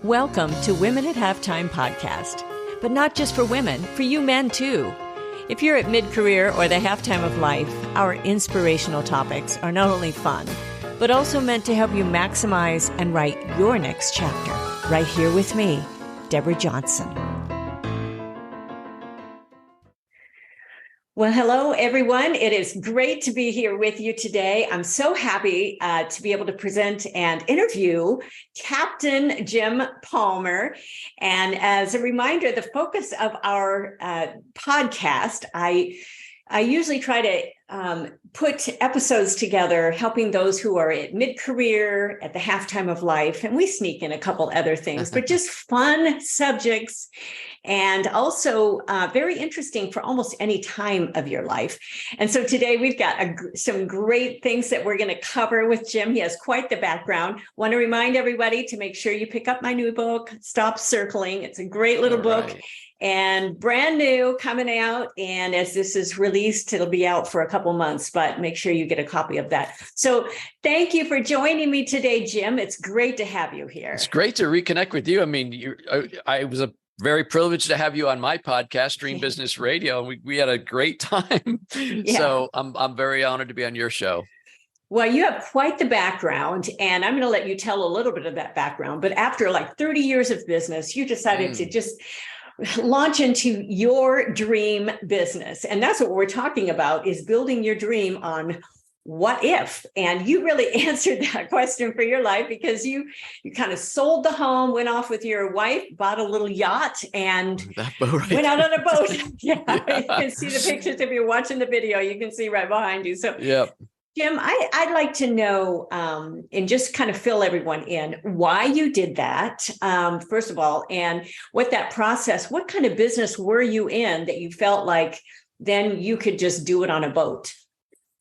Welcome to Women at Halftime podcast, but not just for women, for you men too. If you're at mid-career or the halftime of life, our inspirational topics are not only fun, but also meant to help you maximize and write your next chapter. Right here with me, Deborah Johnson. Well, hello, everyone. It is great to be here with you today. I'm so happy to be able to present and interview Captain Jim Palmer. And as a reminder, the focus of our podcast, I usually try to put episodes together, helping those who are at mid-career, at the halftime of life, and we sneak in a couple other things, but just fun subjects, and also very interesting for almost any time of your life. And so today we've got some great things that we're going to cover with Jim. He has quite the background. Want to remind everybody to make sure you pick up my new book, Stop Circling. It's a great little book. And brand new, coming out. And as this is released, it'll be out for a couple months, but make sure you get a copy of that. So thank you for joining me today, Jim. It's great to have you here. It's great to reconnect with you. I mean, I was very privileged to have you on my podcast, Dream Business Radio. We had a great time. Yeah. So I'm very honored to be on your show. Well, you have quite the background, and I'm going to let you tell a little bit of that background. But after like 30 years of business, you decided to just launch into your dream business. And that's what we're talking about, is building your dream on what if. And you really answered that question for your life, because you kind of sold the home, went off with your wife, bought a little yacht, and went out on a boat. Yeah. You can see the pictures. If you're watching the video, you can see right behind you. So yep. Jim, I'd like to know, and just kind of fill everyone in, why you did that, first of all, and what that process, what kind of business were you in that you felt like then you could just do it on a boat?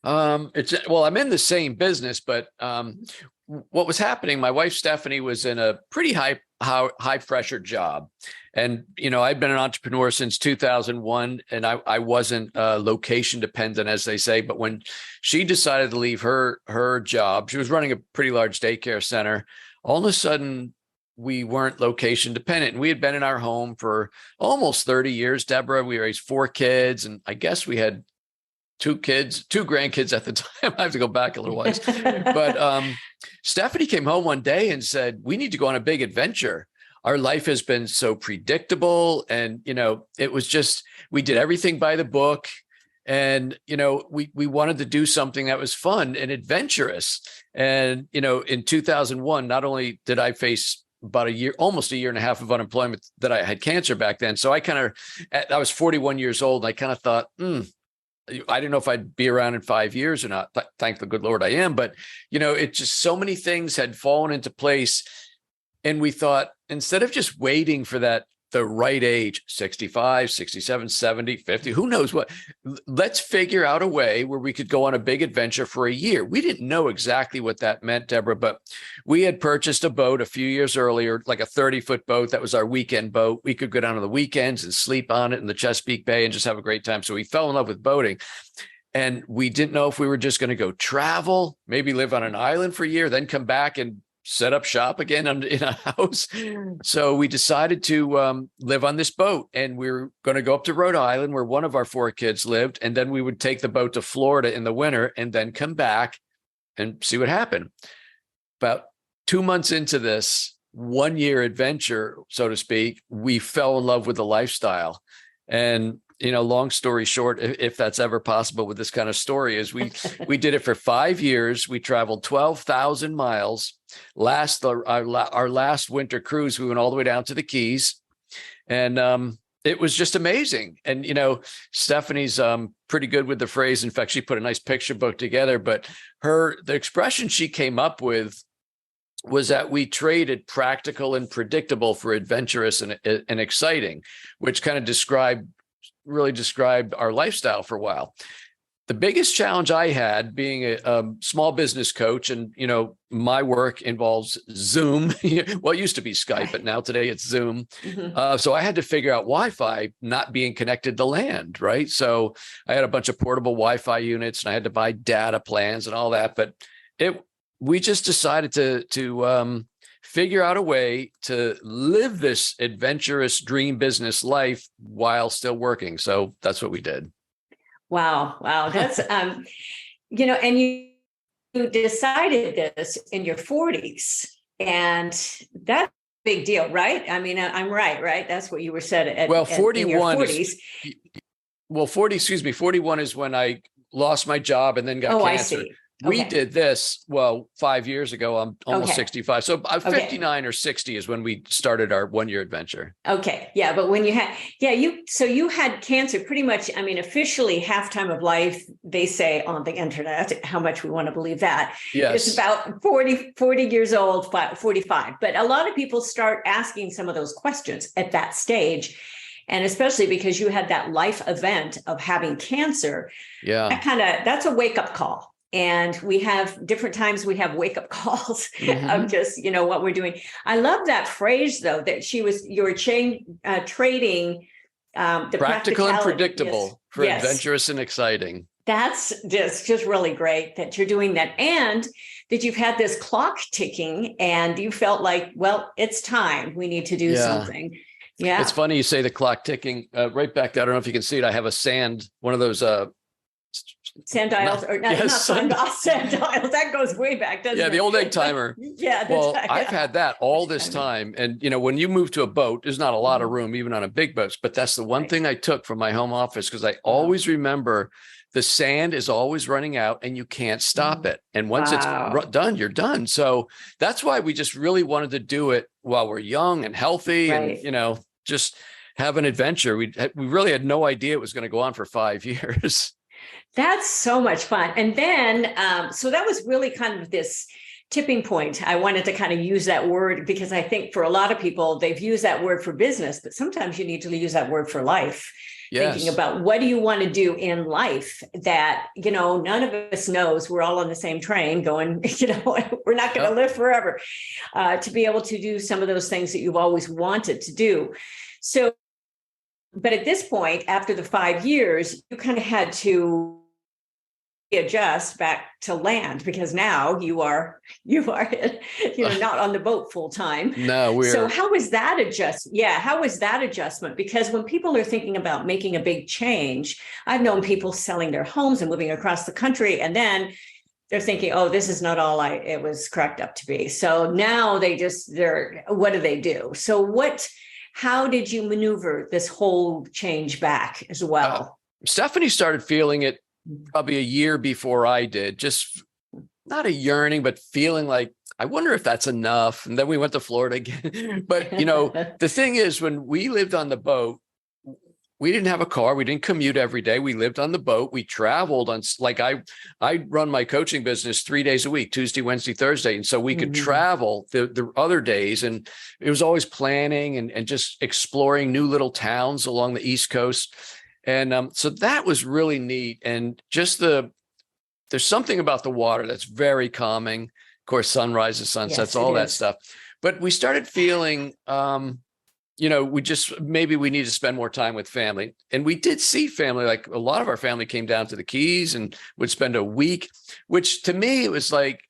I'm in the same business, but what was happening, my wife, Stephanie, was in a pretty high pressure job. And, I've been an entrepreneur since 2001, and I wasn't location dependent, as they say. But when she decided to leave her job, she was running a pretty large daycare center. All of a sudden, we weren't location dependent. And we had been in our home for almost 30 years, Deborah. We raised 4 kids, and I guess we had 2 grandkids at the time. I have to go back a little ways. But Stephanie came home one day and said, we need to go on a big adventure. Our life has been so predictable. And, it was just, we did everything by the book. And, we wanted to do something that was fun and adventurous. And, in 2001, not only did I face about almost a year and a half of unemployment, that I had cancer back then. So I was 41 years old. And I kind of thought, I didn't know if I'd be around in 5 years or not. Thank the good Lord I am. But, it's just so many things had fallen into place. And we thought, instead of just waiting for the right age, 65, 67, 70, 50, who knows what, let's figure out a way where we could go on a big adventure for a year. We didn't know exactly what that meant, Deborah, but we had purchased a boat a few years earlier, like a 30-foot boat. That was our weekend boat. We could go down on the weekends and sleep on it in the Chesapeake Bay and just have a great time. So we fell in love with boating. And we didn't know if we were just going to go travel, maybe live on an island for a year, then come back and set up shop again in a house. So we decided to live on this boat, and we were going to go up to Rhode Island, where one of our 4 kids lived. And then we would take the boat to Florida in the winter and then come back and see what happened. About 2 months into this 1-year adventure, so to speak, we fell in love with the lifestyle. And long story short, if that's ever possible with this kind of story, is we did it for 5 years. We traveled 12,000 miles. Our last winter cruise, we went all the way down to the Keys, and it was just amazing. And Stephanie's pretty good with the phrase. In fact, she put a nice picture book together. But the expression she came up with was that we traded practical and predictable for adventurous and exciting, which kind of really described our lifestyle for a while. The biggest challenge I had, being a small business coach, and my work involves Zoom. Well, it used to be Skype, but now today it's Zoom. Mm-hmm. So I had to figure out Wi-Fi not being connected to land, right? So I had a bunch of portable Wi-Fi units, and I had to buy data plans and all that. But we just decided to figure out a way to live this adventurous dream business life while still working. So that's what we did. Wow. Wow. That's, and you decided this in your 40s, and that's a big deal, right? I mean, I'm right? That's what you were said at, well, 41 in your 40s. Well, 41 is when I lost my job and then got cancer. I see. We did this, 5 years ago. I'm almost 65. So 59 or 60 is when we started our 1-year adventure. Okay. Yeah. But when you had, you had cancer pretty much, I mean, officially halftime of life, they say on the internet, how much we want to believe that. Yes. It's about 40 years old, 45. But a lot of people start asking some of those questions at that stage. And especially because you had that life event of having cancer. Yeah. That's a wake up call. And we have different times we have wake up calls of just, what we're doing. I love that phrase, though, that you were trading the practical and predictable for adventurous and exciting. That's just really great that you're doing that. And that you've had this clock ticking and you felt like, well, it's time. We need to do something. Yeah. It's funny you say the clock ticking. Right back there, I don't know if you can see it. I have one of those sundials, not sundials. That goes way back, doesn't it? Yeah, the old egg timer. Yeah. Well, I've had that all this time. And, when you move to a boat, there's not a lot of room, even on a big boat. But that's the one thing I took from my home office, because I always remember the sand is always running out and you can't stop it. And once it's done, you're done. So that's why we just really wanted to do it while we're young and healthy and, just have an adventure. We really had no idea it was going to go on for 5 years. That's so much fun. And then, so that was really kind of this tipping point. I wanted to kind of use that word because I think for a lot of people, they've used that word for business, but sometimes you need to use that word for life. Yes. Thinking about what do you want to do in life that, none of us knows. We're all on the same train going, we're not going to live forever, to be able to do some of those things that you've always wanted to do. So, but at this point, after the 5 years, you kind of had to adjust back to land because now you are not on the boat full time. No, so how was that adjustment? Yeah, how was that adjustment? Because when people are thinking about making a big change, I've known people selling their homes and moving across the country, and then they're thinking, oh, this is not all it was cracked up to be. So now what do they do? So how did you maneuver this whole change back as well? Stephanie started feeling it probably a year before I did, just not a yearning, but feeling like, I wonder if that's enough. And then we went to Florida again. But, the thing is, when we lived on the boat, we didn't have a car. We didn't commute every day. We lived on the boat. We traveled on, like I run my coaching business 3 days a week, Tuesday, Wednesday, Thursday. And so we could travel the other days. And it was always planning and just exploring new little towns along the East Coast. And so that was really neat. And just there's something about the water that's very calming. Of course, sunrises, sunsets, all that stuff. But we started feeling, maybe we need to spend more time with family. And we did see family. Like a lot of our family came down to the Keys and would spend a week, which to me, it was like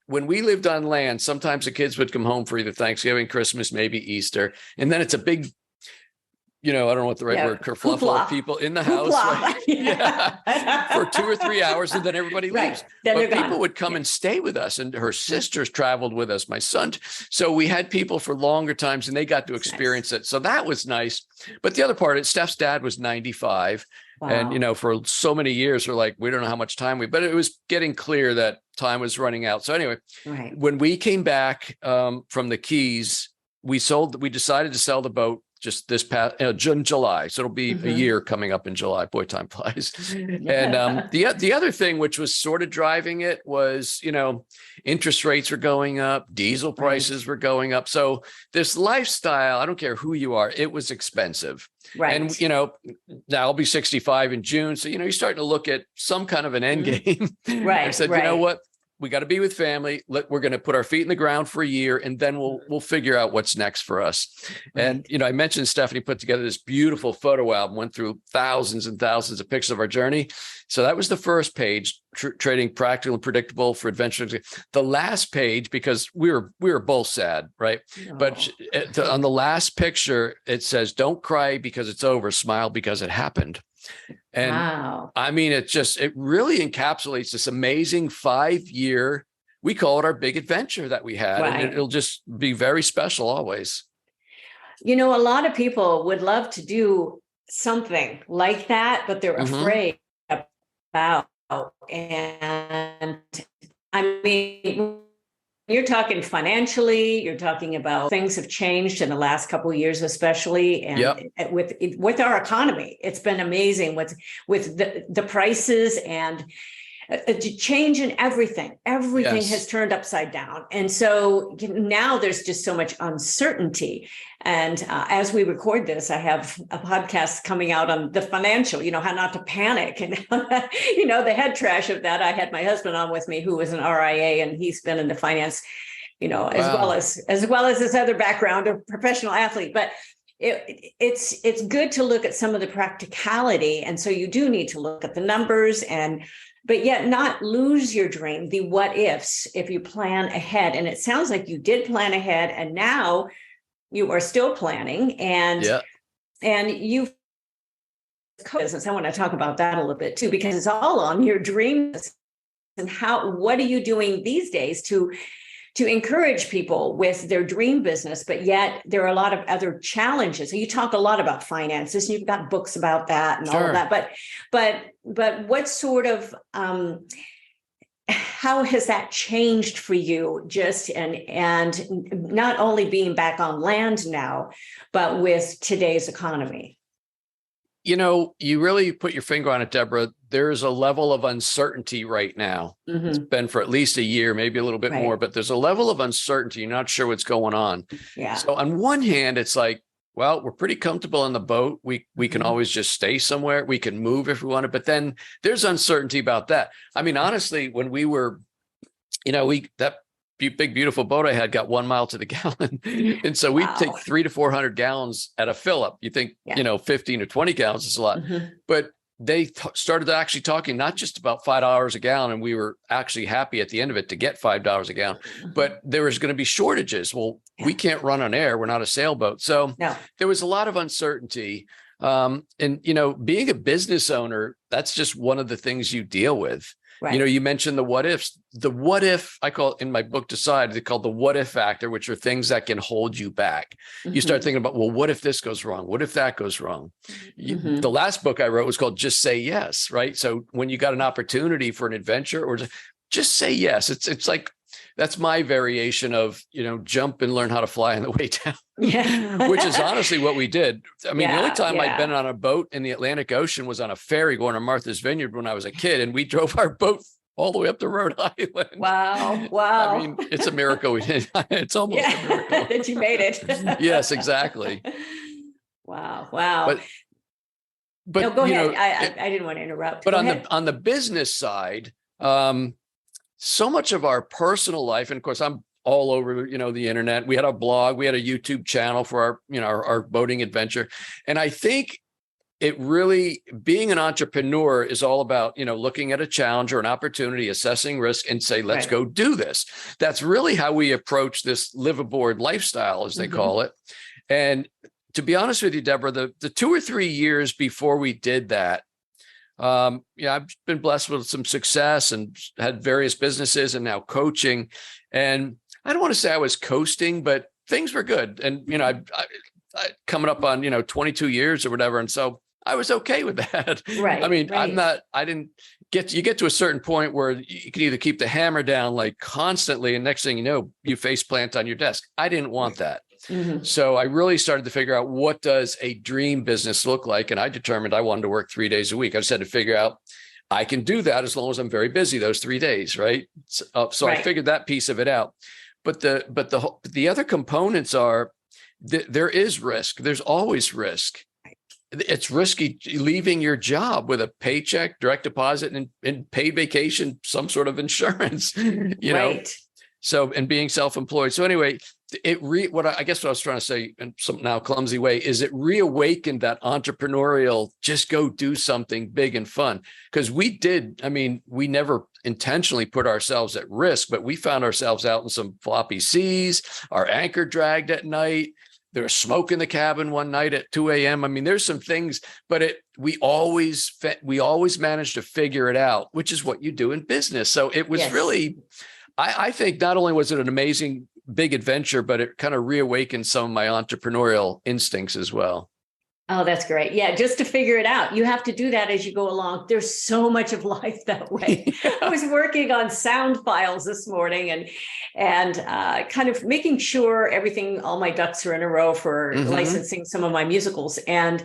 when we lived on land, sometimes the kids would come home for either Thanksgiving, Christmas, maybe Easter. And then it's a big, I don't know what the right word, kerfluffle of people in the house, for 2 or 3 hours, and then everybody leaves. But people would come and stay with us, and her sisters traveled with us, my son. So we had people for longer times, and they got to experience it. So that was nice. But the other part is Steph's dad was 95. Wow. And, for so many years, we're like, we don't know how much time but it was getting clear that time was running out. So anyway, when we came back from the Keys, we decided to sell the boat just this past July. So it'll be a year coming up in July. Boy, time flies. And the other thing, which was sort of driving it, was, interest rates were going up, diesel prices were going up. So this lifestyle, I don't care who you are, it was expensive. Right. And, now I'll be 65 in June. So, you're starting to look at some kind of an end game. Right. I said, you know what? we got to be with family. We're going to put our feet in the ground for a year, and then we'll figure out what's next for us. Right. And, I mentioned Stephanie put together this beautiful photo album, went through thousands and thousands of pictures of our journey. So that was the first page, trading practical and predictable for adventure. The last page, because we were both sad, right? Oh. But on the last picture, it says, "Don't cry because it's over. Smile because it happened." And wow. I mean, it really encapsulates this amazing 5-year, we call it our big adventure that we had. Right. And it'll just be very special always. A lot of people would love to do something like that, but they're afraid about. And I mean, you're talking financially, you're talking about things have changed in the last couple of years, especially. And with our economy, it's been amazing with the prices and a change in everything. Everything has turned upside down. And so now there's just so much uncertainty. And as we record this, I have a podcast coming out on the financial, how not to panic. And, the head trash of that, I had my husband on with me, who was an RIA, and he's been in the finance, as well as his other background of professional athlete. But it's good to look at some of the practicality. And so you do need to look at the numbers but yet not lose your dream, the what ifs, if you plan ahead. And it sounds like you did plan ahead, and now you are still planning, and you've business. I want to talk about that a little bit too, because it's all on your dreams. And what are you doing these days to encourage people with their dream business, but yet there are a lot of other challenges. So you talk a lot about finances, and you've got books about that and all of that. But what sort of how has that changed for you? And not only being back on land now, but with today's economy. You really put your finger on it, Deborah. There's a level of uncertainty right now. Mm-hmm. It's been for at least a year, maybe a little bit more, but there's a level of uncertainty. You're not sure what's going on. Yeah. So on one hand, it's like, well, we're pretty comfortable in the boat. We can always just stay somewhere. We can move if we want to, but then there's uncertainty about that. I mean, honestly, when we were, that big, beautiful boat I had got 1 mile to the gallon. And so we take 300 to 400 gallons at a fill up. You think, 15 or 20 gallons is a lot, but they started actually talking not just about $5 a gallon. And we were actually happy at the end of it to get $5 a gallon, but there was going to be shortages. Well, we can't run on air. We're not a sailboat. So there was a lot of uncertainty. And, being a business owner, that's just one of the things you deal with. Right. You mentioned the what ifs. The what if, I call it in my book, Decide, they call the what if factor, which are things that can hold you back. Mm-hmm. You start thinking about, well, what if this goes wrong? What if that goes wrong? Mm-hmm. The last book I wrote was called Just Say Yes, right? So when you got an opportunity for an adventure, or just say yes. It's like, that's my variation of, jump and learn how to fly on the way down, which is honestly what we did. I mean, the only time I'd been on a boat in the Atlantic Ocean was on a ferry going to Martha's Vineyard when I was a kid, and we drove our boat all the way up to Rhode Island. Wow. I mean, it's a miracle we did. It's almost a miracle that you made it. Yes, exactly. Wow. But no, go ahead. I didn't want to interrupt. But on the business side, so much of our personal life, and of course, I'm all over, the internet. We had a blog, we had a YouTube channel for our boating adventure. And I think it really, being an entrepreneur is all about, looking at a challenge or an opportunity, assessing risk, and say, let's go do this. That's really how we approach this live aboard lifestyle, as they call it. And to be honest with you, Deborah, the 2 or 3 years before we did that, I've been blessed with some success and had various businesses and now coaching. And I don't want to say I was coasting, but things were good. And, I coming up on, 22 years or whatever. And so I was okay with that. Right. I mean, you get to a certain point where you can either keep the hammer down like constantly, and next thing you know, you face plant on your desk. I didn't want that. Mm-hmm. So I really started to figure out, what does a dream business look like? And I determined I wanted to work 3 days a week. I just had to figure out I can do that as long as I'm very busy those 3 days. Right. So I figured that piece of it out. But the other components are there is risk. There's always risk. it's risky leaving your job with a paycheck, direct deposit, and paid vacation, some sort of insurance, you know. Right. So, and being self-employed. So anyway, I guess what I was trying to say in some now clumsy way is it reawakened that entrepreneurial, just go do something big and fun. Because we never intentionally put ourselves at risk, but we found ourselves out in some floppy seas, our anchor dragged at night. There was smoke in the cabin one night at 2 a.m. I mean, there's some things, but we always managed to figure it out, which is what you do in business. So it was really, I think not only was it an amazing big adventure, but it kind of reawakened some of my entrepreneurial instincts as well. Oh, that's great. Yeah, just to figure it out. You have to do that as you go along. There's so much of life that way. I was working on sound files this morning and kind of making sure all my ducks are in a row for licensing some of my musicals. And,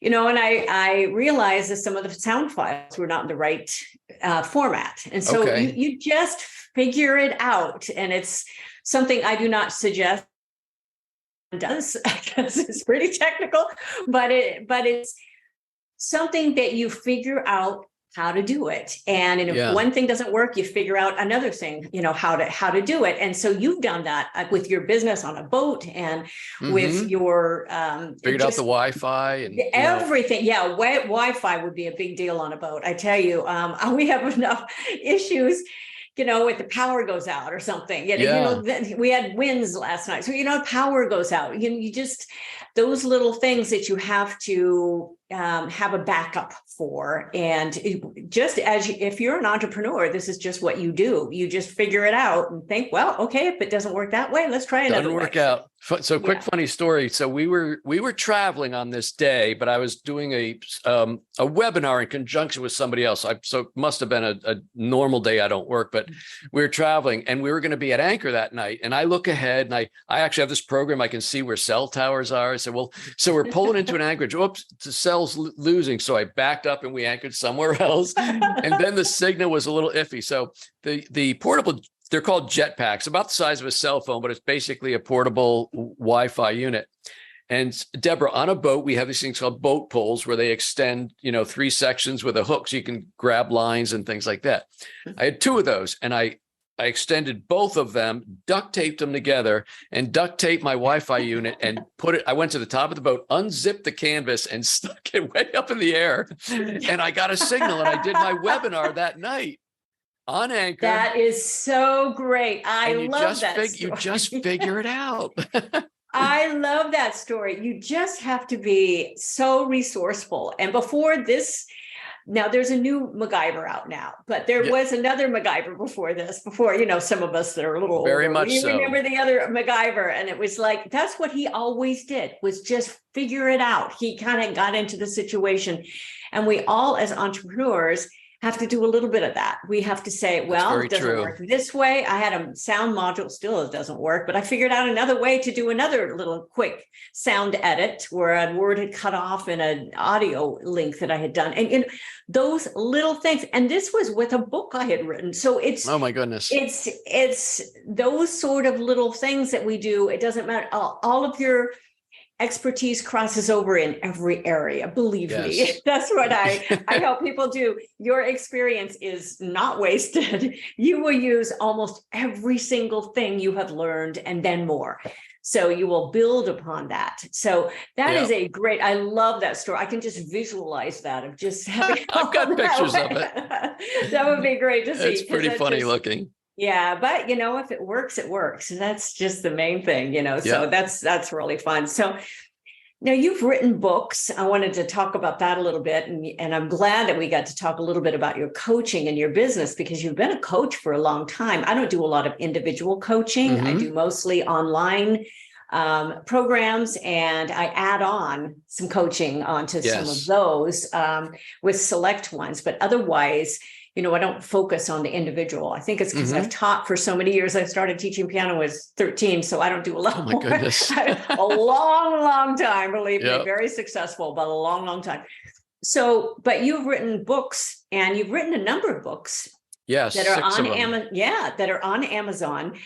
and I realized that some of the sound files were not in the right format. And so you just figure it out. And it's something I do not suggest does, because it's pretty technical, but it's something that you figure out how to do it. And if one thing doesn't work, you figure out another thing, how to do it. And so you've done that with your business on a boat and with your figured out the Wi-Fi and everything. Yeah, Wi-Fi would be a big deal on a boat. I tell you, we have enough issues if the power goes out or something, we had winds last night. So, power goes out, you just, those little things that you have to have a backup for. And if you're an entrepreneur, this is just what you do. You just figure it out and think, well, okay, if it doesn't work that way, let's try another way. Doesn't work out. So quick, funny story. So we were traveling on this day, but I was doing a webinar in conjunction with somebody else. So it must have been a normal day. I don't work, but we were traveling and we were going to be at anchor that night. And I look ahead and I actually have this program. I can see where cell towers are. I said, well, so we're pulling into an anchorage. Oops, the cell's losing. So I backed up and we anchored somewhere else. And then the signal was a little iffy. So the portable, they're called jetpacks, about the size of a cell phone, but it's basically a portable Wi-Fi unit. And Deborah, on a boat, we have these things called boat poles where they extend, 3 sections with a hook so you can grab lines and things like that. I had 2 of those and I extended both of them, duct taped them together and duct taped my Wi-Fi unit and I went to the top of the boat, unzipped the canvas and stuck it way up in the air. And I got a signal and I did my webinar that night. On anchor. That is so great. I love that story. You just figure it out. I love that story. You just have to be so resourceful. And before this, now there's a new MacGyver out now, but there was another MacGyver before this, some of us that are a little very older, much we so. remember the other MacGyver. And it was like, that's what he always did, was just figure it out. He kind of got into the situation. And we all, as entrepreneurs, have to do a little bit of that. We have to say, well, it doesn't work this way. I had a sound module, still it doesn't work, but I figured out another way to do another little quick sound edit where a word had cut off in an audio link that I had done. And those little things. And this was with a book I had written. So it's, oh my goodness, it's those sort of little things that we do. It doesn't matter. All of your expertise crosses over in every area. Believe me, that's what I help people do. Your experience is not wasted. You will use almost every single thing you have learned and then more. So you will build upon that. So that is a great, I love that story. I can just visualize that of just having. I've got pictures of it. That would be great to see. It's pretty funny looking. Yeah, but if it works, it works. That's just the main thing, so that's really fun. So now you've written books. I wanted to talk about that a little bit. And I'm glad that we got to talk a little bit about your coaching and your business, because you've been a coach for a long time. I don't do a lot of individual coaching. I do mostly online programs, and I add on some coaching onto some of those with select ones. But otherwise, I don't focus on the individual. I think it's because I've taught for so many years. I started teaching piano when I was 13, so I don't do a lot more. Goodness. A long time, believe me, very successful, but a long time. So, but you've written books, and you've written a number of books. Yes, that are on Amazon. That are on Amazon.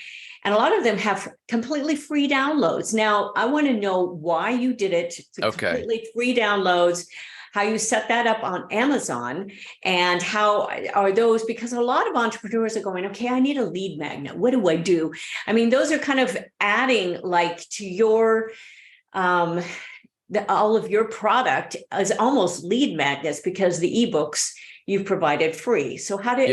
And a lot of them have completely free downloads. Now, I want to know why you did it, completely free downloads, how you set that up on Amazon, and how are those, because a lot of entrepreneurs are going, okay, I need a lead magnet. What do I do? I mean, those are kind of adding like to your, all of your product as almost lead magnets, because the ebooks you've provided free. So how did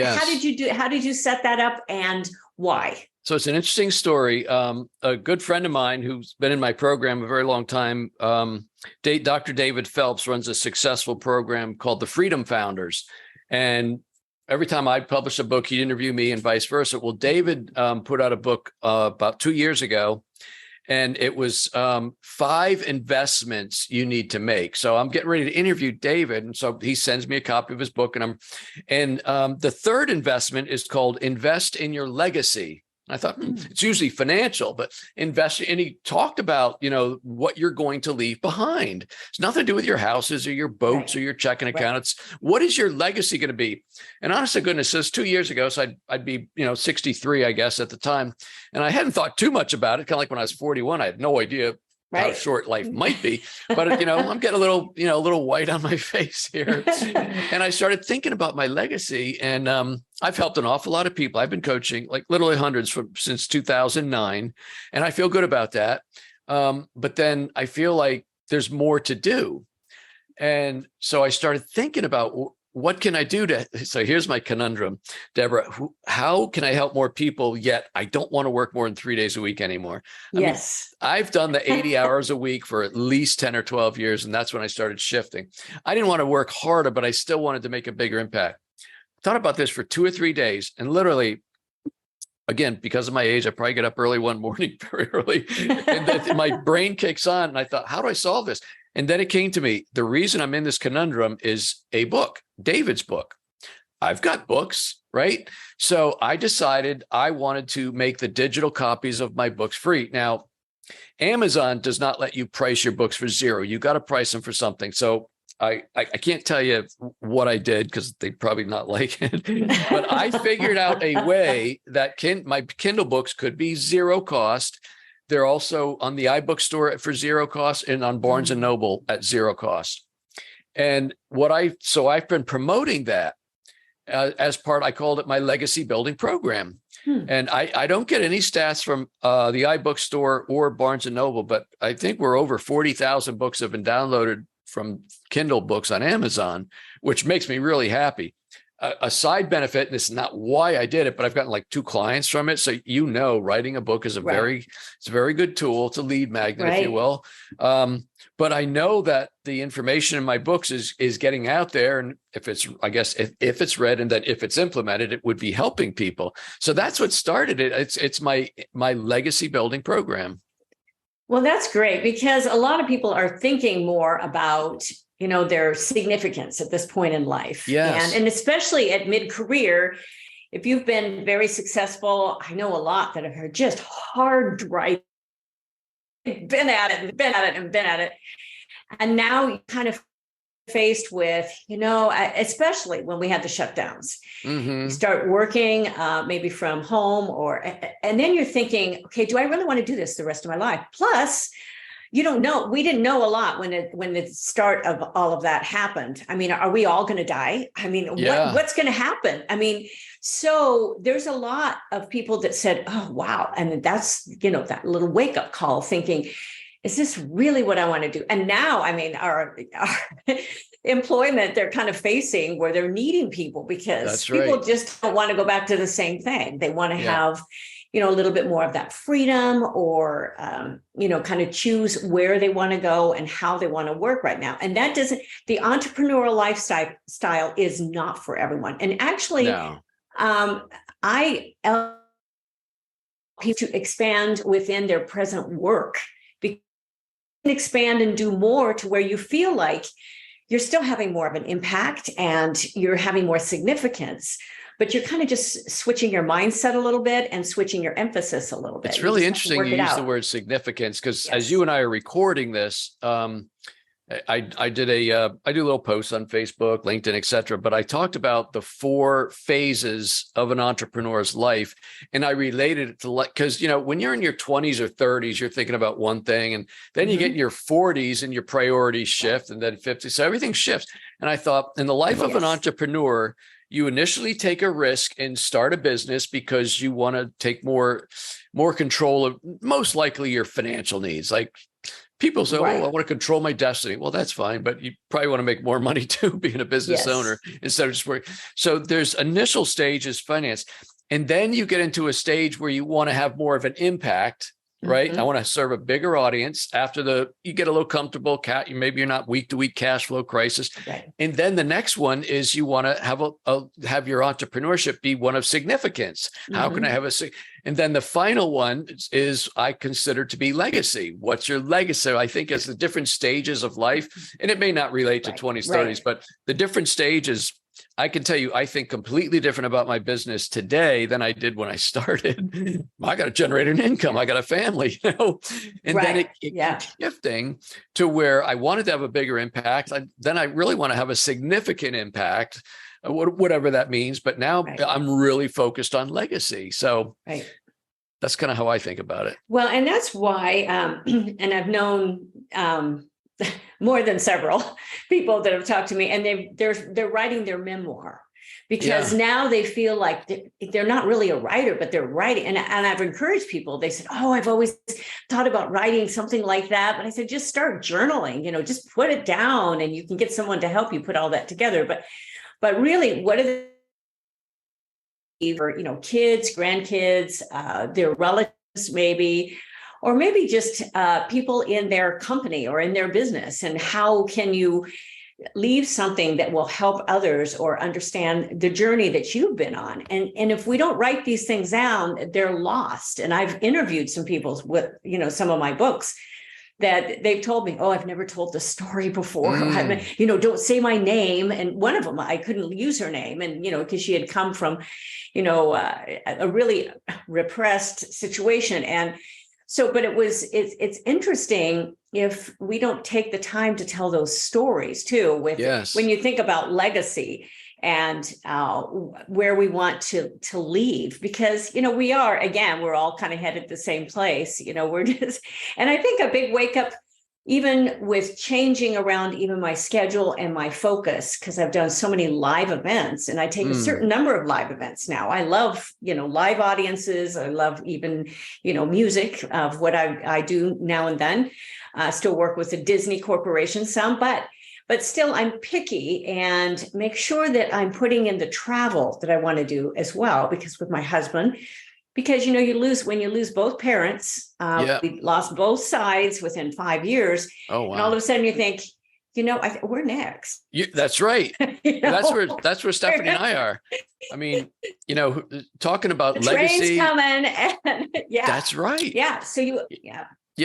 you set that up, and why? So it's an interesting story. A good friend of mine who's been in my program a very long time, Dr. David Phelps, runs a successful program called the Freedom Founders. And every time I publish a book, he'd interview me and vice versa. Well, David put out a book about 2 years ago, and it was 5 investments you need to make. So I'm getting ready to interview David. And so he sends me a copy of his book, and the third investment is called Invest in Your Legacy. I thought it's usually financial, but invest. And he talked about, what you're going to leave behind. It's nothing to do with your houses or your boats or your checking account. It's what is your legacy going to be? And honest to goodness, this 2 years ago, so I'd be, 63, I guess, at the time. And I hadn't thought too much about it. Kind of like when I was 41, I had no idea how short life might be, but I'm getting a little white on my face here. And I started thinking about my legacy, and I've helped an awful lot of people. I've been coaching like literally hundreds since 2009, and I feel good about that. But then I feel like there's more to do. And so I started thinking about what can I do so here's my conundrum, Deborah, how can I help more people, yet I don't want to work more than 3 days a week anymore? Yes. I've done the 80 hours a week for at least 10 or 12 years. And that's when I started shifting. I didn't want to work harder, but I still wanted to make a bigger impact. Thought about this for 2 or 3 days, and literally, again, because of my age, I probably get up early one morning, very early, and my brain kicks on. And I thought, how do I solve this? And then it came to me, the reason I'm in this conundrum is a book, David's book. I've got books, right? So I decided I wanted to make the digital copies of my books free. Now, Amazon does not let you price your books for zero. You got to price them for something. So I can't tell you what I did because they probably not like it, but I figured out a way that my Kindle books could be zero cost. They're also on the iBook store for zero cost, and on Barnes and Noble at zero cost. And so I've been promoting that as part, I called it my legacy building program. And I don't get any stats from the iBook store or Barnes and Noble, but I think we're over 40,000 books have been downloaded from Kindle books on Amazon, which makes me really happy. A side benefit, and this is not why I did it, but I've gotten like 2 clients from it. So, writing a book is it's a very good tool. It's a lead magnet, if you will. But I know that the information in my books is getting out there. And if it's read and that if it's implemented, it would be helping people. So that's what started it. It's my legacy building program. Well, that's great, because a lot of people are thinking more about their significance at this point in life. Yes. And especially at mid-career, if you've been very successful, I know a lot that are just hard driving, been at it. And now you kind of faced with, especially when we had the shutdowns, you start working maybe from home and then you're thinking, okay, do I really want to do this the rest of my life? Plus, you don't know. We didn't know a lot when the start of all of that happened. I mean, are we all going to die? I mean, what's going to happen? I mean, so there's a lot of people that said, oh, wow. And that's, that little wake up call thinking, is this really what I want to do? And now, I mean, our employment, they're kind of facing where they're needing people because people just don't want to go back to the same thing. They want to have a little bit more of that freedom or, kind of choose where they want to go and how they want to work right now. And the entrepreneurial lifestyle is not for everyone. And actually, I help people to expand within their present work, because you can expand and do more to where you feel like you're still having more of an impact and you're having more significance. But you're kind of just switching your mindset a little bit and switching your emphasis a little bit. It's really interesting you use the word significance because as you and I are recording this, and I did I do little posts on Facebook, LinkedIn, et cetera, but I talked about the 4 phases of an entrepreneur's life. And I related it to, because, when you're in your 20s or 30s, you're thinking about one thing, and then you get in your 40s and your priorities shift, and then 50s. So everything shifts. And I thought, in the life of an entrepreneur, you initially take a risk and start a business because you want to take more control of most likely your financial needs. Like, people say, I want to control my destiny. Well, that's fine, but you probably want to make more money too, being a business owner, instead of just working. So there's initial stages, finance. And then you get into a stage where you want to have more of an impact, right? I want to serve a bigger audience. After you get a little comfortable, maybe you're not week to week cash flow crisis. Right. And then the next one is you want to have your entrepreneurship be one of significance. How can I have and then the final one is I consider to be legacy. What's your legacy? I think as the different stages of life, and it may not relate to 20s, 30s, but the different stages, I can tell you, I think completely different about my business today than I did when I started. I got to generate an income. I got a family, and then it keeps shifting to where I wanted to have a bigger impact. Then I really want to have a significant impact, whatever that means. But now I'm really focused on legacy. So that's kind of how I think about it. Well, and that's why, and I've known more than several people that have talked to me, and they're writing their memoir, because now they feel like they're not really a writer, but they're writing. And I've encouraged people. They said, I've always thought about writing something like that. But I said, just start journaling, just put it down, and you can get someone to help you put all that together. But really, what are the kids, grandkids, their relatives, maybe, or maybe just people in their company or in their business, and how can you leave something that will help others or understand the journey that you've been on? And if we don't write these things down, they're lost. And I've interviewed some people with, some of my books that they've told me, I've never told this story before. Don't say my name. And one of them, I couldn't use her name. And, because she had come from, a really repressed situation. And so, but it's interesting if we don't take the time to tell those stories too, when you think about legacy and where we want to leave, because, we're all kind of headed the same place, we're just, and I think a big wake up, even with changing around even my schedule and my focus, because I've done so many live events, and I take a certain number of live events now. I love, live audiences. I love even, music of what I do now and then. Still work with the Disney Corporation some, but still I'm picky and make sure that I'm putting in the travel that I want to do as well, because with my husband, because, when you lose both parents, we lost both sides within 5 years. Oh, wow. And all of a sudden you think, we're next. That's right. That's where Stephanie and I are. I mean, talking about the legacy. Train's coming. And that's right. Yeah. So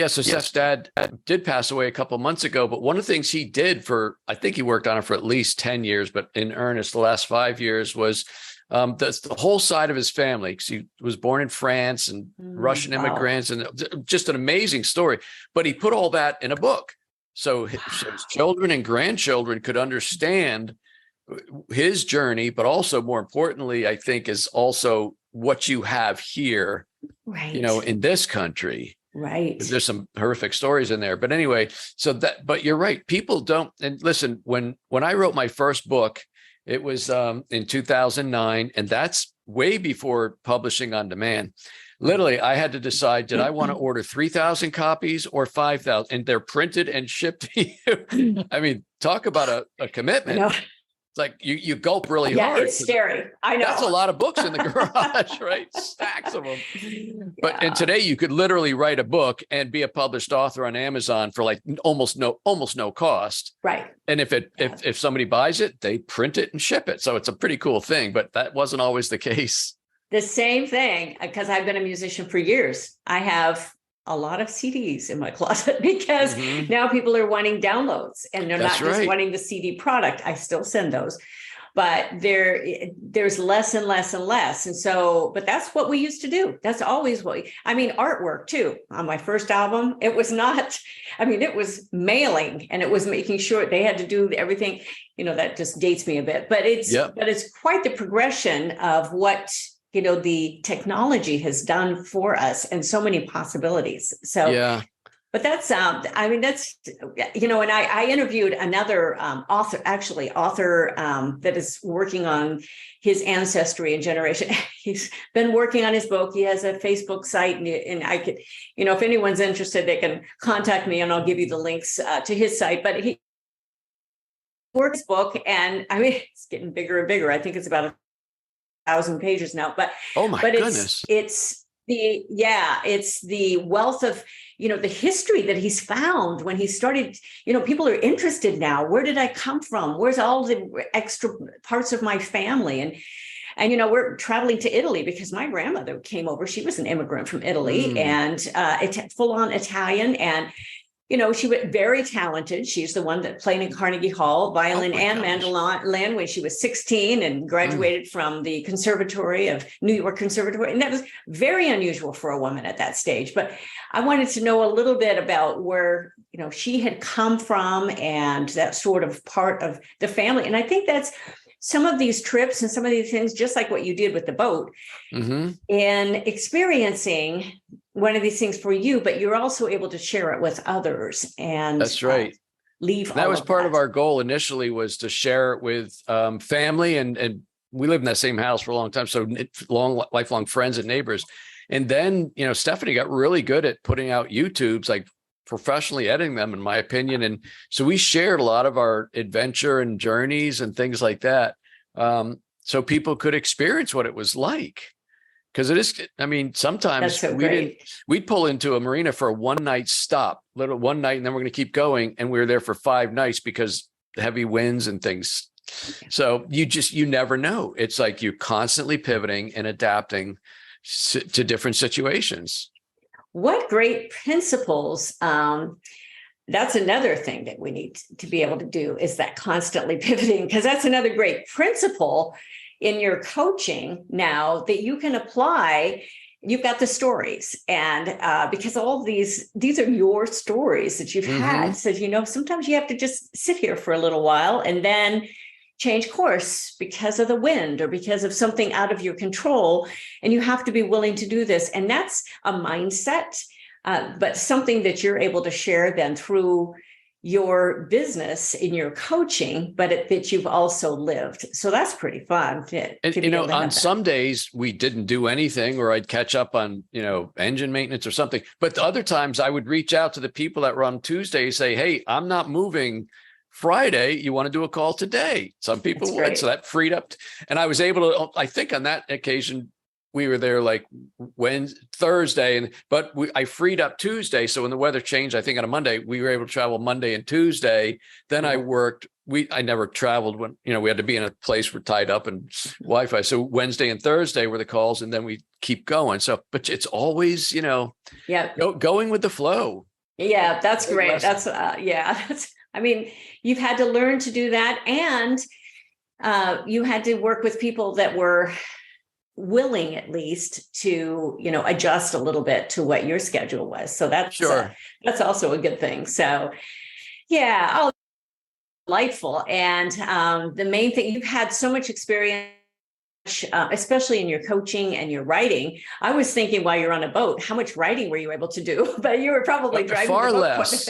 so Steph's dad did pass away a couple of months ago, but one of the things he did I think he worked on it for at least 10 years, but in earnest, the last 5 years was the whole side of his family, because he was born in France and Russian immigrants, and just an amazing story. But he put all that in a book, so his children and grandchildren could understand his journey, but also more importantly, I think, is also what you have here, in this country. Right. There's some horrific stories in there. But anyway, but you're right. People don't. And listen, when I wrote my first book, it was in 2009, and that's way before publishing on demand. Literally, I had to decide, did I want to order 3,000 copies or 5,000? And they're printed and shipped to you. I mean, talk about a commitment. It's like you gulp really hard. Yeah, it's scary. I know. That's a lot of books in the garage, right? Stacks of them. And today you could literally write a book and be a published author on Amazon for like almost no cost. Right. And if somebody buys it, they print it and ship it. So it's a pretty cool thing, but that wasn't always the case. The same thing, because I've been a musician for years. I have a lot of CDs in my closet, because now people are wanting downloads, and they're not just wanting the CD product. I still send those, but there's less and less and less. And so, but that's what we used to do. That's always artwork too. On my first album, it was not, it was mailing, and it was making sure they had to do everything, that just dates me a bit, but it's quite the progression of what, the technology has done for us, and so many possibilities. So, yeah. But that's, and I interviewed another author that is working on his ancestry and generation. He's been working on his book. He has a Facebook site, and I could, if anyone's interested, they can contact me, and I'll give you the links to his site. But he works book, and it's getting bigger and bigger. I think it's about 1,000 pages now. But oh my goodness, it's the wealth of the history that he's found when he started. People are interested now. Where did I come from? Where's all the extra parts of my family? And we're traveling to Italy because my grandmother came over. She was an immigrant from Italy, and full on Italian. And she was very talented. She's the one that played in Carnegie Hall, violin and mandolin when she was 16, and graduated from the Conservatory of New York Conservatory. And that was very unusual for a woman at that stage. But I wanted to know a little bit about where, she had come from, and that sort of part of the family. And I think that's some of these trips and some of these things, just like what you did with the boat, and experiencing one of these things for you, but you're also able to share it with others. And that's right. That was part of our goal initially, was to share it with family, and we lived in that same house for a long time. So lifelong friends and neighbors. And then, Stephanie got really good at putting out YouTubes, like professionally editing them, in my opinion. And so we shared a lot of our adventure and journeys and things like that. So people could experience what it was like. Because it is, sometimes we'd pull into a marina for a one night stop, and then we're going to keep going. And we were there for 5 nights because heavy winds and things. So you never know. It's like you're constantly pivoting and adapting to different situations. What great principles. That's another thing that we need to be able to do, is that constantly pivoting, because that's another great principle in your coaching now that you can apply. You've got the stories, and because all these are your stories that you've had. So, sometimes you have to just sit here for a little while and then change course because of the wind or because of something out of your control. And you have to be willing to do this. And that's a mindset, but something that you're able to share then through your business in your coaching, but that you've also lived. So that's pretty fun. On some days we didn't do anything, or I'd catch up on, engine maintenance or something. But the other times I would reach out to the people that were on Tuesday, say, hey, I'm not moving Friday. You want to do a call today? Some people would. So that freed up. And I was able to, I think on that occasion, we were there like Thursday, but I freed up Tuesday. So when the weather changed, I think on a Monday, we were able to travel Monday and Tuesday. Then I worked. I never traveled when, we had to be in a place we're tied up and Wi-Fi. So Wednesday and Thursday were the calls, and then we keep going. So, but it's always, going with the flow. Yeah, that's great. That's you've had to learn to do that. And you had to work with people that were willing, at least, to adjust a little bit to what your schedule was. So that's that's also a good thing. So delightful. And the main thing, you've had so much experience, especially in your coaching and your writing. I was thinking while you're on a boat, how much writing were you able to do? But you were probably driving far less.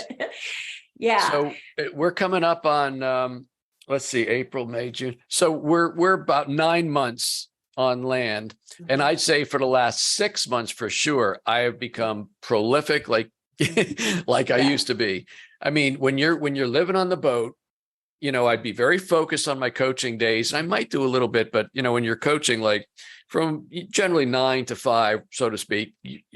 Yeah. So we're coming up on let's see, April, May, June. So we're about 9 months on land. And I'd say for the last 6 months, for sure, I have become prolific, like I used to be. When you're living on the boat, I'd be very focused on my coaching days. I might do a little bit, but when you're coaching, like from generally 9 to 5, so to speak,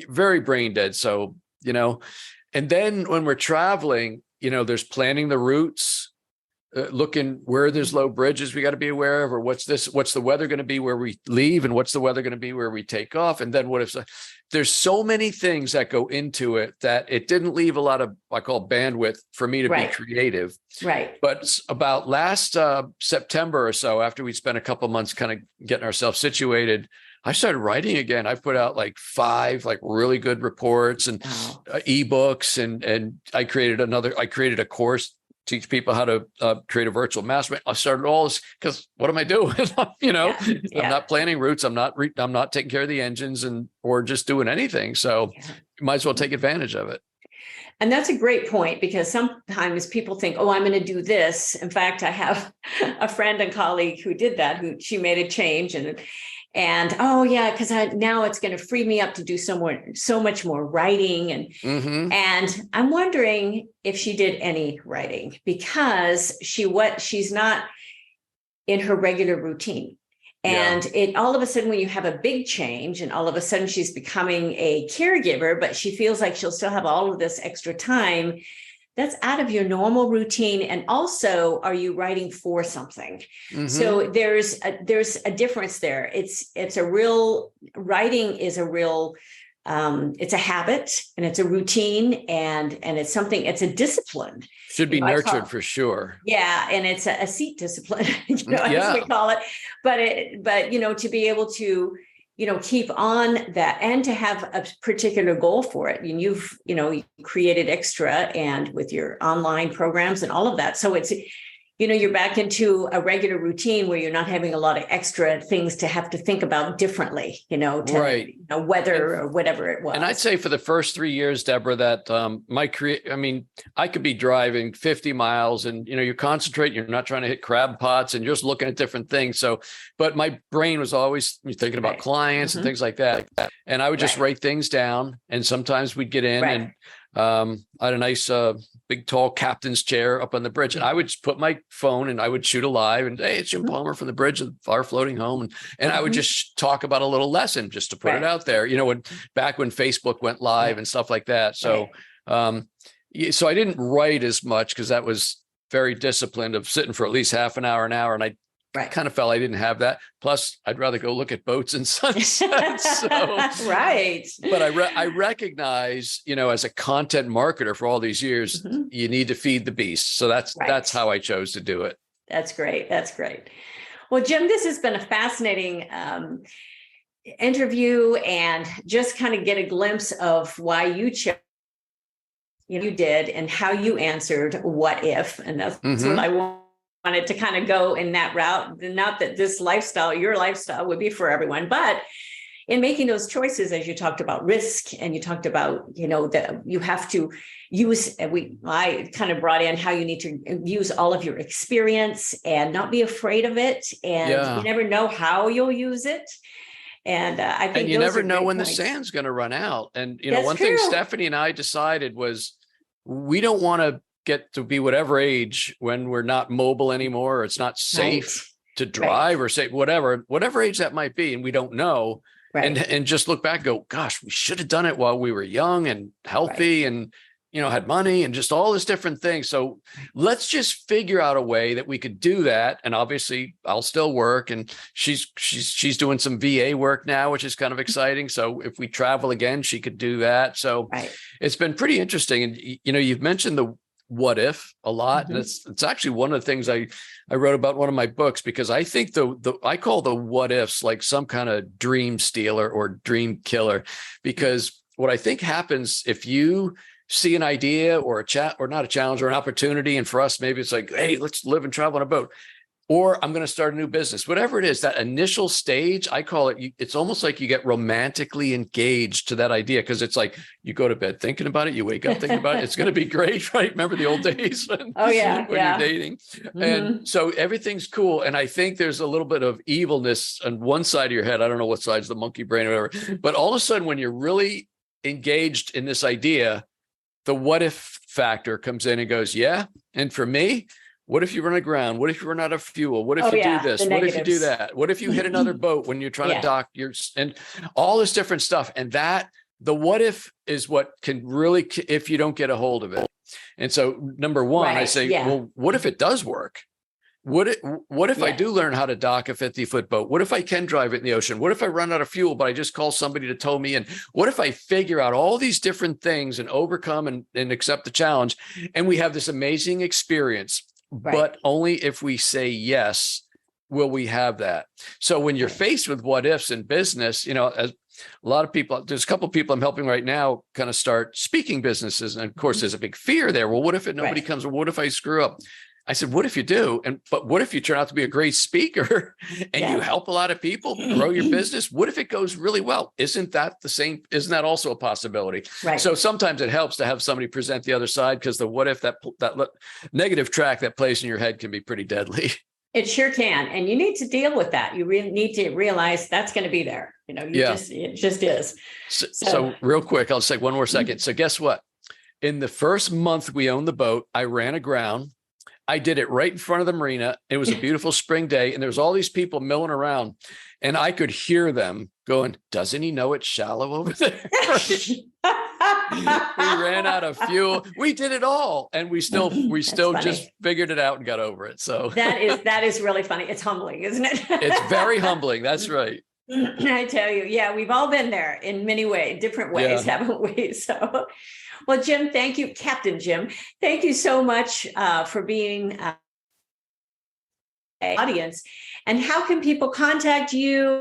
very brain dead. So, and then when we're traveling, there's planning the routes, looking where there's low bridges we got to be aware of, or what's the weather going to be where we leave, and what's the weather going to be where we take off, and then what if there's so many things that go into it that it didn't leave a lot of, I call bandwidth for me to be creative. Right. But about last September or so, after we spent a couple of months kind of getting ourselves situated, I started writing again. I put out like 5 like really good reports and ebooks, and I created a course, teach people how to create a virtual mastermind. I started all this because what am I doing? I'm not planning routes. I'm not taking care of the engines or just doing anything. So you might as well take advantage of it. And that's a great point, because sometimes people think, oh, I'm going to do this. In fact, I have a friend and colleague who did that, she made a change and oh yeah, because now it's going to free me up to do so much more writing. And I'm wondering if she did any writing, because she's not in her regular routine. And it all of a sudden, when you have a big change and all of a sudden she's becoming a caregiver, but she feels like she'll still have all of this extra time, that's out of your normal routine. And also, are you writing for something? So there's a difference there. It's a real, writing is a real, it's a habit, and it's a routine, and it's something, it's a discipline. Should be nurtured for sure. Yeah. And it's a seat discipline, as we call it. But to be able to, keep on that and to have a particular goal for it. And you've created extra, and with your online programs and all of that. So it's, you're back into a regular routine where you're not having a lot of extra things to have to think about differently, weather or whatever it was. And I'd say for the first 3 years, Deborah, that I could be driving 50 miles and, you concentrate, you're not trying to hit crab pots and you're just looking at different things. But my brain was always thinking about clients and things like that. And I would just write things down, and sometimes we'd get in and I had a nice big tall captain's chair up on the bridge, and I would just put my phone and I would shoot a live, and hey, it's Jim Palmer from the bridge of far floating home, and I would just talk about a little lesson just to put it out there, back when Facebook went live and stuff like that. So so I didn't write as much because that was very disciplined of sitting for at least half an hour, and I kind of felt I didn't have that. Plus, I'd rather go look at boats and sunsets. But I recognize, as a content marketer for all these years, you need to feed the beast. So that's how I chose to do it. That's great. That's great. Well, Jim, this has been a fascinating interview, and just kind of get a glimpse of why you chose. You did, and how you answered what if, and that's what I wanted to kind of go in that route. Not that your lifestyle would be for everyone, but in making those choices, as you talked about risk, and you talked about, that you have to use, I kind of brought in how you need to use all of your experience and not be afraid of it. And you never know how you'll use it. And I think you never know when the sand's going to run out. And, one thing Stephanie and I decided was, we don't want to get to be whatever age when we're not mobile anymore, or it's not safe to drive or say whatever age that might be. And we don't know. And just look back and go, gosh, we should have done it while we were young and healthy and, had money and just all this different things. So let's just figure out a way that we could do that. And obviously I'll still work, and she's doing some VA work now, which is kind of exciting. So if we travel again, she could do that. So it's been pretty interesting. And, you've mentioned the what if a lot. And it's actually one of the things I wrote about in one of my books, because I think I call the what ifs like some kind of dream stealer or dream killer, because what I think happens if you see an idea or not a challenge or an opportunity. And for us, maybe it's like, hey, let's live and travel on a boat, or I'm going to start a new business, whatever it is, that initial stage, I call it, it's almost like you get romantically engaged to that idea. Cause it's like, you go to bed thinking about it, you wake up thinking about it. It's going to be great, right? Remember the old days when you're dating. And so everything's cool. And I think there's a little bit of evilness on one side of your head. I don't know what side's the monkey brain or whatever, but all of a sudden when you're really engaged in this idea, the what if factor comes in and goes, yeah. And for me, what if you run aground? What if you run out of fuel? What if you do this? What if you do that? What if you hit another boat when you're trying to dock and all this different stuff? And the what if is what can really, if you don't get a hold of it. And so number one, I say, well, what if it does work? what if I Yeah. do learn how to dock a 50-foot boat? What if I can drive it in the ocean? What if I run out of fuel, but I just call somebody to tow me in? What if I figure out all these different things and overcome and accept the challenge? And we have this amazing experience, Right. but only if we say yes will we have that. So when you're faced with what ifs in business, as a lot of people, there's a couple of people I'm helping right now kind of start speaking businesses. And of course, there's a big fear there. Well, what if nobody comes? Or what if I screw up? I said, what if you do? But what if you turn out to be a great speaker and you help a lot of people grow your business? What if it goes really well? Isn't that the same? Isn't that also a possibility? Right. So sometimes it helps to have somebody present the other side, because the what if, that negative track that plays in your head can be pretty deadly. It sure can. And you need to deal with that. You really need to realize that's going to be there. It just is. So real quick, I'll just take one more second. So guess what? In the first month we owned the boat, I ran aground. I did it right in front of the marina. It was a beautiful spring day, and there was all these people milling around, and I could hear them going, doesn't he know it's shallow over there? We ran out of fuel. We did it all. And we still just figured it out and got over it. So that is really funny. It's humbling, isn't it? It's very humbling. That's right. I tell you, yeah, we've all been there in many ways, different ways, haven't we? So, well, Jim, thank you, Captain Jim. Thank you so much for being an audience. And how can people contact you?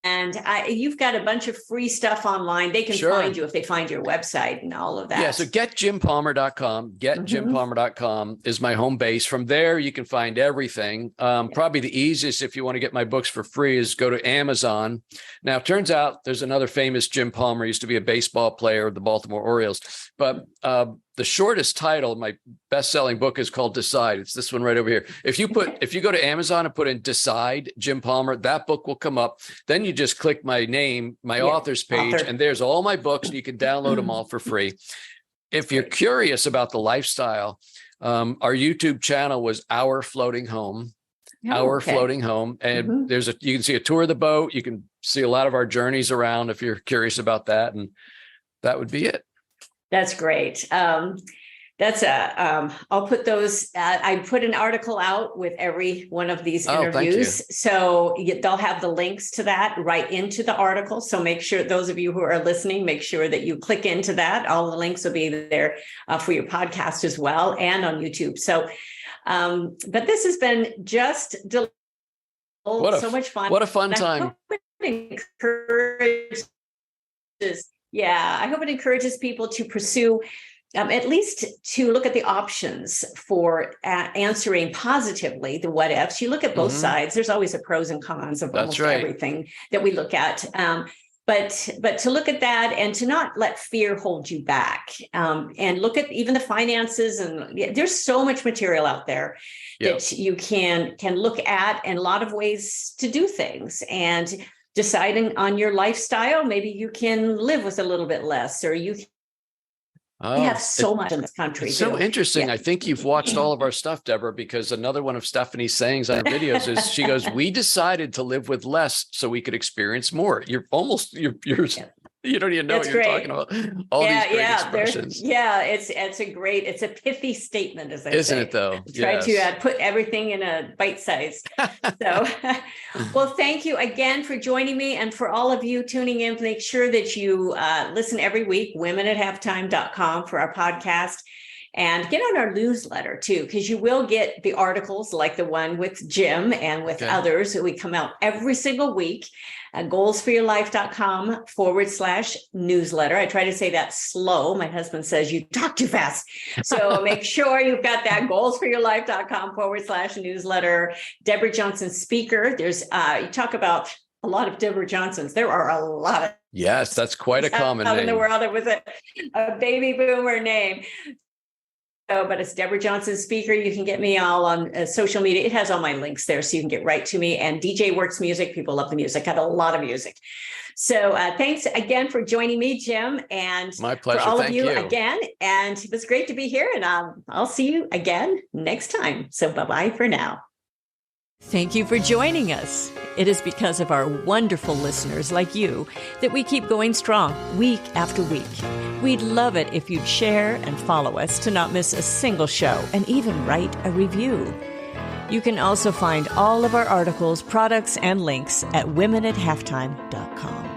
And you've got a bunch of free stuff online. They can find you if they find your website and all of that. Yeah. So getjimpalmer.com. Getjimpalmer.com is my home base. From there, you can find everything. Probably the easiest, if you want to get my books for free, is go to Amazon. Now, it turns out there's another famous Jim Palmer, used to be a baseball player of the Baltimore Orioles. But the shortest title of my best-selling book is called Decide. It's this one right over here. If you go to Amazon and put in Decide Jim Palmer, that book will come up. Then you just click my name, my author's page, and there's all my books, and you can download them all for free. If you're curious about the lifestyle, our YouTube channel was Our Floating Home. Floating Home. And you can see a tour of the boat. You can see a lot of our journeys around if you're curious about that. And that would be it. That's great. I'll put those, I put an article out with every one of these interviews. So they'll have the links to that right into the article. So make sure, those of you who are listening, make sure that you click into that. All the links will be there for your podcast as well, and on YouTube. So, but this has been just so much fun. What a fun time. I hope it encourages people to pursue, at least to look at the options for answering positively the what ifs. You look at both sides. There's always a pros and cons of almost everything that we look at. But to look at that and to not let fear hold you back, and look at even the finances. And there's so much material out there that you can look at, and a lot of ways to do things. And deciding on your lifestyle, maybe you can live with a little bit less, or you have so much in this country. It's so interesting. I think you've watched all of our stuff, Deborah, because another one of Stephanie's sayings on her videos is she goes, we decided to live with less so we could experience more. You're you don't even know what you're talking about. All these great expressions. It's a pithy statement, as I say. Isn't it though? Try to put everything in a bite size. So, well, thank you again for joining me, and for all of you tuning in. Make sure that you listen every week, womenathalftime.com, for our podcast. And get on our newsletter too, because you will get the articles like the one with Jim and with others that we come out every single week. goalsforyourlife.com/newsletter. I try to say that slow. My husband says you talk too fast. So make sure you've got that goalsforyourlife.com/newsletter. Deborah Johnson speaker. There's you talk about a lot of Deborah Johnsons. There are a lot of. Yes, that's quite a common name. In the world, it was a baby boomer name. But it's Deborah Johnson speaker. You can get me all on social media. It has all my links there, so you can get right to me. And DJ Works Music. People love the music. I have a lot of music. So thanks again for joining me, Jim. And my pleasure. For all Thank of you again. And it was great to be here. And I'll see you again next time. So bye-bye for now. Thank you for joining us. It is because of our wonderful listeners like you that we keep going strong week after week. We'd love it if you'd share and follow us to not miss a single show, and even write a review. You can also find all of our articles, products, and links at womenathalftime.com.